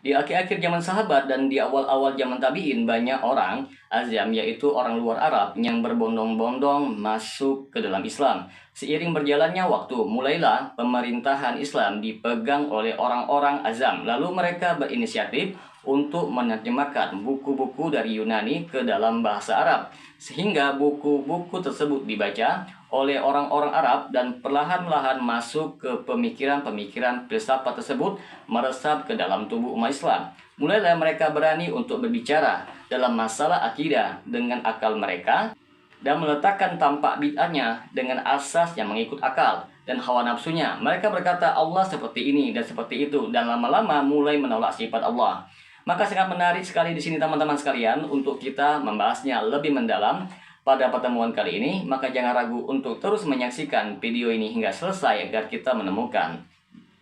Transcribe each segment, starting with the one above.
Di akhir-akhir zaman sahabat dan di awal-awal zaman tabi'in, banyak orang azam, yaitu orang luar Arab, yang berbondong-bondong masuk ke dalam Islam. Seiring berjalannya waktu, mulailah pemerintahan Islam dipegang oleh orang-orang azam. Lalu mereka berinisiatif untuk menerjemahkan buku-buku dari Yunani ke dalam bahasa Arab, sehingga buku-buku tersebut dibaca oleh orang-orang Arab dan perlahan-lahan masuk ke pemikiran-pemikiran filsafat tersebut, meresap ke dalam tubuh umat Islam. Mulailah mereka berani untuk berbicara dalam masalah akidah dengan akal mereka dan meletakkan tampak bid'ahnya dengan asas yang mengikut akal dan hawa nafsunya. Mereka berkata Allah seperti ini dan seperti itu, dan lama-lama mulai menolak sifat Allah. Maka sangat menarik sekali di sini teman-teman sekalian untuk kita membahasnya lebih mendalam pada pertemuan kali ini. Maka jangan ragu untuk terus menyaksikan video ini hingga selesai agar kita menemukan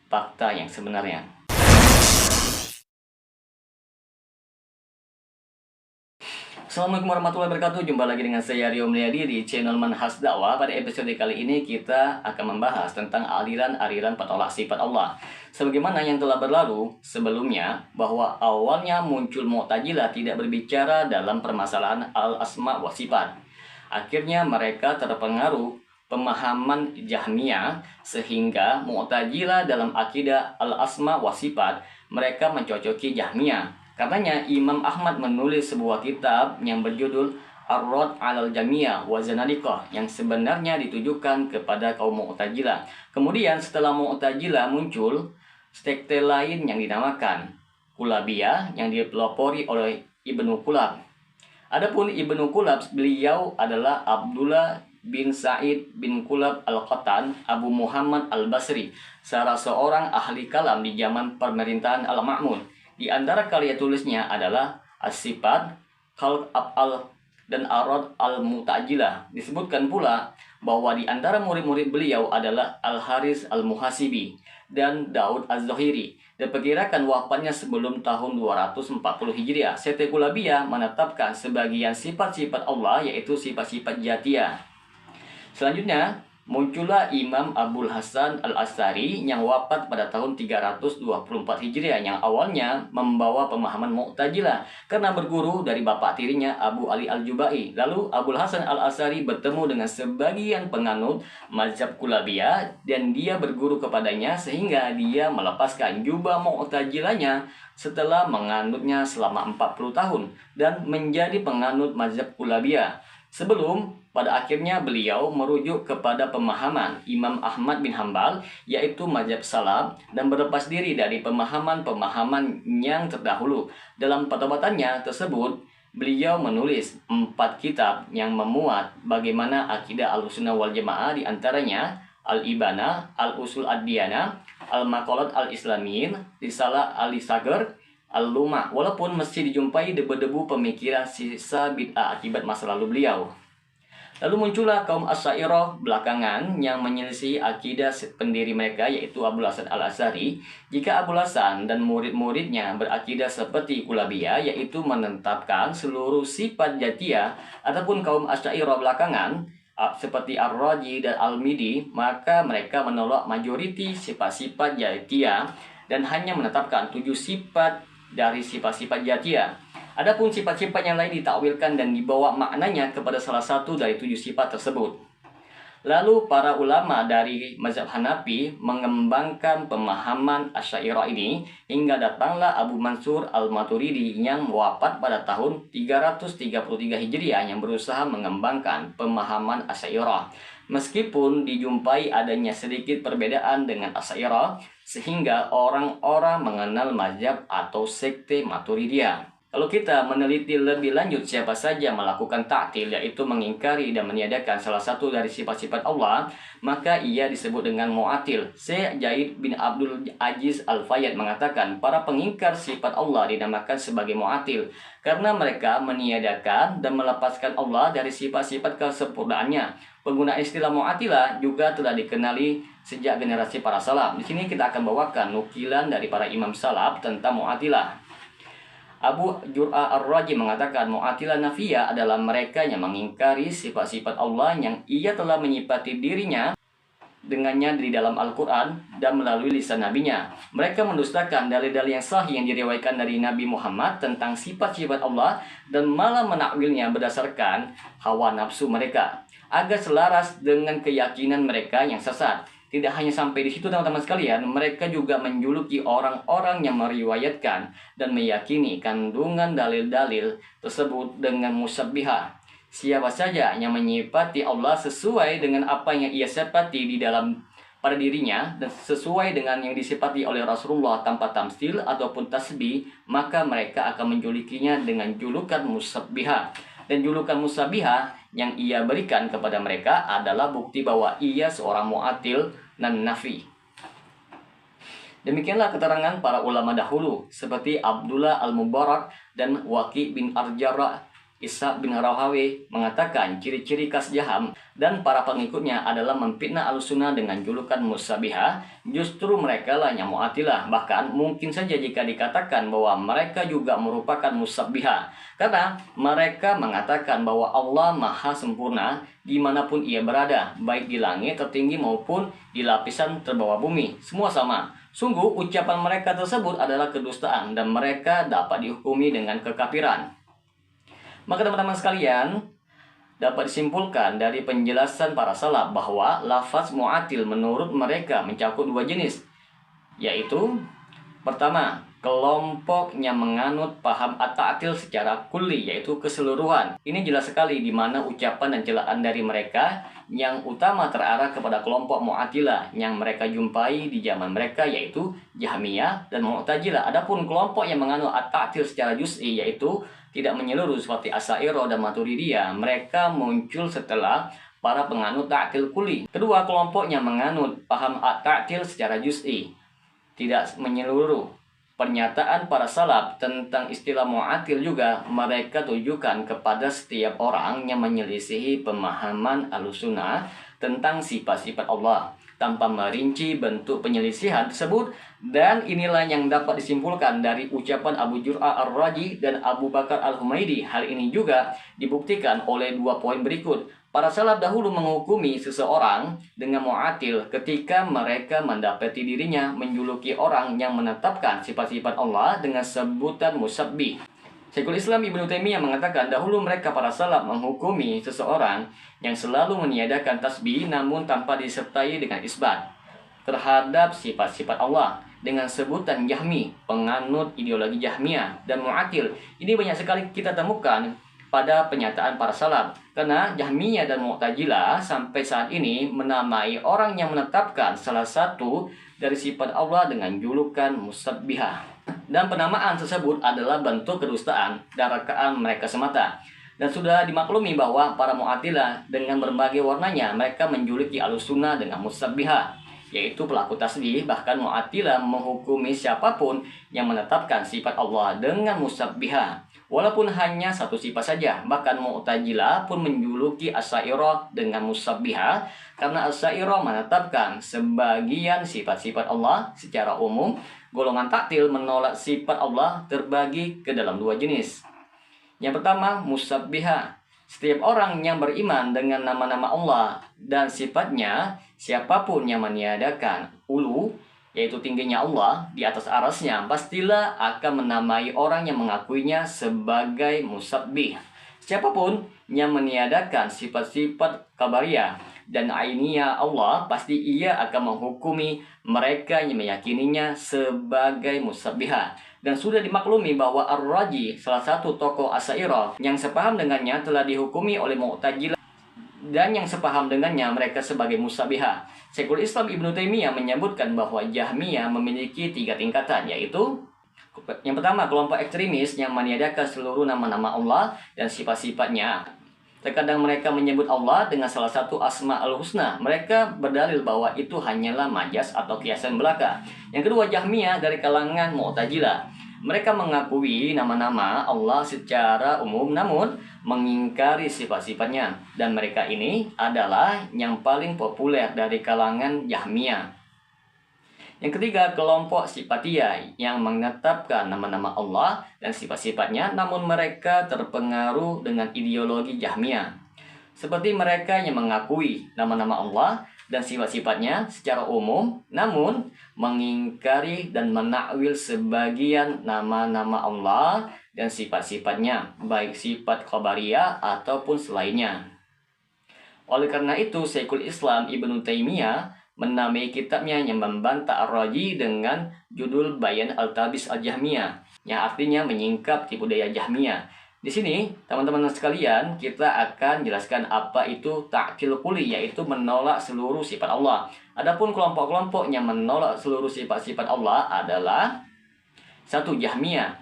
fakta yang sebenarnya. Assalamualaikum warahmatullahi wabarakatuh. Jumpa lagi dengan saya Rio Mulyadi di channel Manhaj Dakwah. Pada episode kali ini kita akan membahas tentang aliran-aliran penolak sifat Allah. Sebagaimana yang telah berlalu sebelumnya, bahwa awalnya muncul Mu'tazilah tidak berbicara dalam permasalahan al-asma wa sifat. Akhirnya mereka terpengaruh pemahaman Jahmiyah, sehingga Mu'tazilah dalam akidah al-asma wa sifat mereka mencocoki Jahmiyah. Karenanya Imam Ahmad menulis sebuah kitab yang berjudul Ar-Radd 'alal Jahmiyah wa Zanadiqah, yang sebenarnya ditujukan kepada kaum Mu'tazilah. Kemudian setelah Mu'tazilah muncul sekte lain yang dinamakan Kulabiyah yang dipelopori oleh Ibnu Kulab. Adapun Ibnu Kulab, beliau adalah Abdullah bin Sa'id bin Kulab Al-Qattan Abu Muhammad Al-Basri, salah seorang ahli kalam di zaman pemerintahan Al-Ma'mun. Di antara karya tulisnya adalah As-Sifat, Khalq Af'al, dan Ar-Radd al-Mu'tazilah. Disebutkan pula bahwa di antara murid-murid beliau adalah Al-Haris Al-Muhasibi dan Daud Az-Zahiri. Diperkirakan wafatnya sebelum tahun 240 Hijriah. Sekte Kulabiyah menetapkan sebagian sifat-sifat Allah, yaitu sifat-sifat Dzatiyah. Selanjutnya muncullah Imam Abul Hasan Al-Asy'ari yang wafat pada tahun 324 Hijriah, yang awalnya membawa pemahaman Mu'tazilah karena berguru dari bapak tirinya Abu Ali Al-Jubai. Lalu Abul Hasan Al-Asy'ari bertemu dengan sebagian penganut mazhab Kulabiyah dan dia berguru kepadanya, sehingga dia melepaskan jubah Mu'tazilahnya setelah menganutnya selama 40 tahun dan menjadi penganut mazhab Kulabiyah. Sebelum pada akhirnya beliau merujuk kepada pemahaman Imam Ahmad bin Hambal, yaitu mazhab salaf, dan berlepas diri dari pemahaman-pemahaman yang terdahulu. Dalam pertobatannya tersebut, beliau menulis 4 kitab yang memuat bagaimana akidah Ahlussunnah wal Jamaah, di antaranya Al-Ibana, Al-Usul Ad-Diyanah, Al-Maqalat Al-Islamin, Risalah Al-Sagar, Al-Luma'. Walaupun masih dijumpai debu-debu pemikiran sisa bid'ah akibat masa lalu beliau. Lalu muncullah kaum Asy'ariyah belakangan yang menyelisih akidah pendiri mereka, yaitu Abul Hasan Al-Asy'ari. Jika Abul Hasan dan murid-muridnya berakidah seperti Kulabiyah, yaitu menetapkan seluruh sifat Dzatiyah, ataupun kaum Asy'ariyah belakangan seperti Ar-Razi dan Al-Midi, maka mereka menolak majoriti sifat-sifat Dzatiyah dan hanya menetapkan 7 sifat dari sifat-sifat Dzatiyah. Adapun sifat-sifat yang lain ditakwilkan dan dibawa maknanya kepada salah satu dari 7 sifat tersebut. Lalu para ulama dari mazhab Hanafi mengembangkan pemahaman Asy'ariyah ini hingga datanglah Abu Mansur Al-Maturidi yang wafat pada tahun 333 Hijriah, yang berusaha mengembangkan pemahaman Asy'ariyah. Meskipun dijumpai adanya sedikit perbedaan dengan Asy'ariyah, sehingga orang-orang mengenal mazhab atau sekte Maturidiyah. Kalau kita meneliti lebih lanjut siapa saja melakukan ta'til, yaitu mengingkari dan meniadakan salah satu dari sifat-sifat Allah, maka ia disebut dengan mu'atil. Syekh Zaid bin Abdul Aziz Al-Fayyad mengatakan para pengingkar sifat Allah dinamakan sebagai mu'atil karena mereka meniadakan dan melepaskan Allah dari sifat-sifat kesempurnaannya. Penggunaan istilah mu'atilah juga telah dikenali sejak generasi para salaf. Di sini kita akan bawakan nukilan dari para imam salaf tentang mu'atilah. Abu Jur'ah Ar-Razi mengatakan Mu'atilah Nafiyah adalah mereka yang mengingkari sifat-sifat Allah yang ia telah menyifati dirinya dengannya di dalam Al-Quran dan melalui lisan nabinya. Mereka mendustakan dalil-dalil yang sahih yang diriwayatkan dari Nabi Muhammad tentang sifat-sifat Allah dan malah menakwilnya berdasarkan hawa nafsu mereka agar selaras dengan keyakinan mereka yang sesat. Tidak hanya sampai di situ teman-teman sekalian, mereka juga menjuluki orang-orang yang meriwayatkan dan meyakini kandungan dalil-dalil tersebut dengan musabbihah. Siapa saja yang menyifati Allah sesuai dengan apa yang ia sifati di dalam pada dirinya dan sesuai dengan yang disifati oleh Rasulullah tanpa tamsil ataupun tasbih, maka mereka akan menjulukinya dengan julukan musabbihah. Dan julukan musabbihah yang ia berikan kepada mereka adalah bukti bahwa ia seorang mu'atil dan nafi. Demikianlah keterangan para ulama dahulu seperti Abdullah Al-Mubarak dan Waqi bin Arjara. Ishaq bin Rahawi mengatakan ciri-ciri khas Jaham dan para pengikutnya adalah memfitnah Ahlussunnah dengan julukan musabbihah. Justru mereka lah yang mu'attilah. Bahkan mungkin saja jika dikatakan bahwa mereka juga merupakan musabbihah, karena mereka mengatakan bahwa Allah maha sempurna dimanapun ia berada, baik di langit tertinggi maupun di lapisan terbawah bumi, semua sama. Sungguh ucapan mereka tersebut adalah kedustaan dan mereka dapat dihukumi dengan kekafiran. Maka teman-teman sekalian, dapat disimpulkan dari penjelasan para salaf bahwa lafaz mu'attil menurut mereka mencakup dua jenis, yaitu pertama, kelompok yang menganut paham at-ta'til secara kulli, yaitu keseluruhan. Ini jelas sekali di mana ucapan dan celaan dari mereka yang utama terarah kepada kelompok Mu'attilah yang mereka jumpai di zaman mereka, yaitu Jahmiyah dan Mu'tazilah. Adapun kelompok yang menganut at-ta'til secara juz'i, yaitu tidak menyeluruh seperti Asy'ariyah dan Maturidiyah, mereka muncul setelah para penganut ta'til kulli. Kedua, kelompok yang menganut paham at-ta'til secara juz'i, tidak menyeluruh. Pernyataan para salaf tentang istilah mu'attil juga mereka tujukan kepada setiap orang yang menyelisihi pemahaman Ahlussunnah tentang sifat-sifat Allah tanpa merinci bentuk penyelisihan tersebut. Dan inilah yang dapat disimpulkan dari ucapan Abu Jur'ah Ar-Razi dan Abu Bakar Al-Humaidi. Hal ini juga dibuktikan oleh dua poin berikut. Para salaf dahulu menghukumi seseorang dengan mu'attil ketika mereka mendapati dirinya menjuluki orang yang menetapkan sifat-sifat Allah dengan sebutan musabbih. Syekhul Islam Ibnu Taimiyah mengatakan dahulu mereka para salaf menghukumi seseorang yang selalu meniadakan tasbih namun tanpa disertai dengan isbat terhadap sifat-sifat Allah dengan sebutan Jahmi, penganut ideologi Jahmiyah dan Mu'attil. Ini banyak sekali kita temukan pada pernyataan para salaf, karena Jahmiyah dan Mu'tazilah sampai saat ini menamai orang yang menetapkan salah satu dari sifat Allah dengan julukan musabbihah. Dan penamaan tersebut adalah bentuk kedustaan dan rekaan mereka semata. Dan sudah dimaklumi bahwa para Mu'attilah dengan berbagai warnanya mereka menjuluki Ahlussunnah dengan musabbihah, yaitu pelaku tasbih. Bahkan Mu'attilah menghukumi siapapun yang menetapkan sifat Allah dengan musabbihah, walaupun hanya satu sifat saja. Bahkan Mu'tazilah pun menjuluki Asy'ariyah dengan musabbihah karena Asy'ariyah menetapkan sebagian sifat-sifat Allah secara umum. Golongan taktil menolak sifat Allah terbagi ke dalam dua jenis. Yang pertama, musabbihah. Setiap orang yang beriman dengan nama-nama Allah dan sifatnya, siapapun yang meniadakan ulu, yaitu tingginya Allah di atas arasnya, pastilah akan menamai orang yang mengakuinya sebagai musabbih. Siapapun yang meniadakan sifat-sifat kabariyah dan ainiyah Allah, pasti ia akan menghukumi mereka yang meyakininya sebagai musabbihah. Dan sudah dimaklumi bahwa Ar-Razi, salah satu tokoh Asy'ariyah yang sepaham dengannya, telah dihukumi oleh Mu'tazilah dan yang sepaham dengannya mereka sebagai musabbihah. Syekhul Islam Ibnu Taimiyah menyebutkan bahwa Jahmiyah memiliki 3 tingkatan, yaitu yang pertama, kelompok ekstremis yang meniadakan seluruh nama-nama Allah dan sifat-sifatnya. Terkadang mereka menyebut Allah dengan salah satu asma'ul husna. Mereka berdalil bahwa itu hanyalah majas atau kiasan belaka. Yang kedua, Jahmiyah dari kalangan Mu'tazilah. Mereka mengakui nama-nama Allah secara umum namun mengingkari sifat-sifatnya. Dan mereka ini adalah yang paling populer dari kalangan Jahmiyah. Yang ketiga, kelompok Sifatiyah yang menetapkan nama-nama Allah dan sifat-sifatnya namun mereka terpengaruh dengan ideologi Jahmiyah. Seperti mereka yang mengakui nama-nama Allah dan sifat-sifatnya secara umum, namun mengingkari dan menakwil sebagian nama-nama Allah dan sifat-sifatnya, baik sifat khabariyah ataupun selainnya. Oleh karena itu, Syekhul Islam Ibnu Taimiyah menamai kitabnya yang membantah Ar-Raji dengan judul Bayan Al-Talbis Al-Jahmiyah, yang artinya menyingkap tipu daya Jahmiyah. Di sini, teman-teman sekalian, kita akan jelaskan apa itu ta'til kulli, yaitu menolak seluruh sifat Allah. Adapun kelompok-kelompok yang menolak seluruh sifat-sifat Allah adalah satu, Jahmiyah.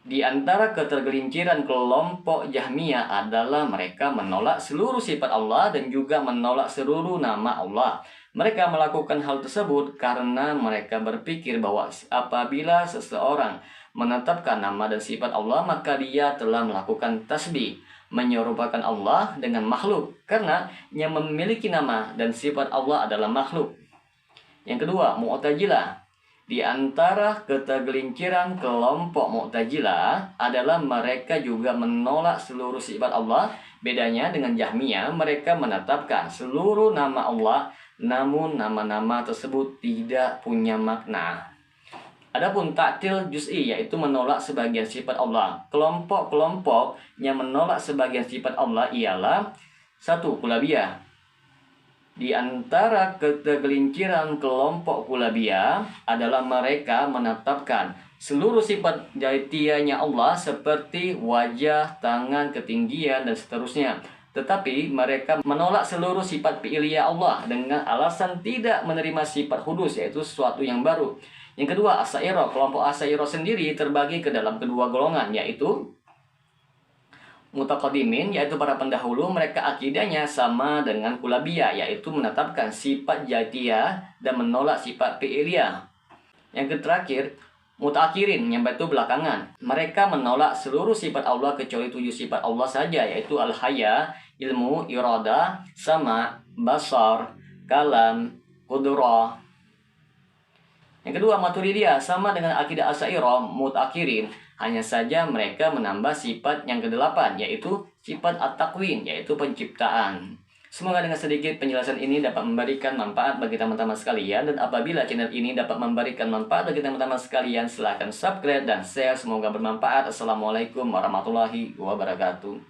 Di antara ketergelinciran kelompok Jahmiyah adalah mereka menolak seluruh sifat Allah dan juga menolak seluruh nama Allah. Mereka melakukan hal tersebut karena mereka berpikir bahwa apabila seseorang menetapkan nama dan sifat Allah, maka dia telah melakukan tasbih, menyerupakan Allah dengan makhluk, karena yang memiliki nama dan sifat Allah adalah makhluk. Yang kedua, Mu'tazilah. Di antara ketergelinciran kelompok Mu'tazilah adalah mereka juga menolak seluruh sifat Allah. Bedanya dengan Jahmiyah, mereka menetapkan seluruh nama Allah, namun nama-nama tersebut tidak punya makna. Adapun ta'til juz'i, yaitu menolak sebagian sifat Allah. Kelompok-kelompok yang menolak sebagian sifat Allah ialah satu, Kulabiyah. Di antara ketergelinciran kelompok Kulabiyah adalah mereka menetapkan seluruh sifat zatiyahnya Allah seperti wajah, tangan, ketinggian, dan seterusnya. Tetapi mereka menolak seluruh sifat fi'liyah Allah dengan alasan tidak menerima sifat hudus, yaitu sesuatu yang baru. Yang kedua, Asy'ariyah. Kelompok Asy'ariyah sendiri terbagi ke dalam kedua golongan, yaitu Mutaqaddimin, yaitu para pendahulu. Mereka akidahnya sama dengan Kulabiyah, yaitu menetapkan sifat zatiyah dan menolak sifat fi'liyah. Yang terakhir, Mutaakhirin, yang itu belakangan. Mereka menolak seluruh sifat Allah kecuali 7 sifat Allah saja, yaitu al-haya, ilmu, irada, sama, basar, kalam, qudrah. Yang kedua, Maturidiyah, sama dengan akidah Asy'ariyah, Mutaakhirin. Hanya saja mereka menambah sifat yang ke-8, yaitu sifat at-takwin, yaitu penciptaan. Semoga dengan sedikit penjelasan ini dapat memberikan manfaat bagi teman-teman sekalian. Dan apabila channel ini dapat memberikan manfaat bagi teman-teman sekalian, silahkan subscribe dan share. Semoga bermanfaat. Assalamualaikum warahmatullahi wabarakatuh.